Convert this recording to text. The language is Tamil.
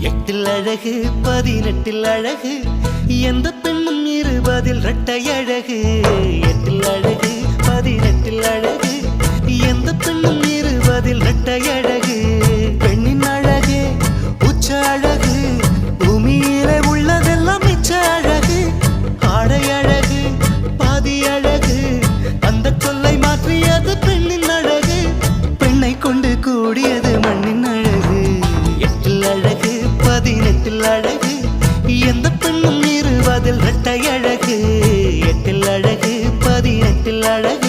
எட்டில் அழகு 18 அழகு எந்த பெண்ணும் 20 இரட்டை அழகு எட்டில் அழகு 18 அழகு எந்த பெண்ணும் 20 இரட்டை அழகு பெண்ணின் அழகு உச்ச அழகு பூமியிலே உள்ளதெல்லாம் மிச்ச அழகு ஆடை அழகு பாதி அழகு அந்த சொல்லை மாற்றியது பெண்ணின் அழகு பெண்ணை கொண்டு கூடியது மண்ணின் அழகு எட்டில் அழகு 18 அழகு எந்த பெண்ணும் 20 இரட்டை அழகு எட்டில் அழகு 18 அழகு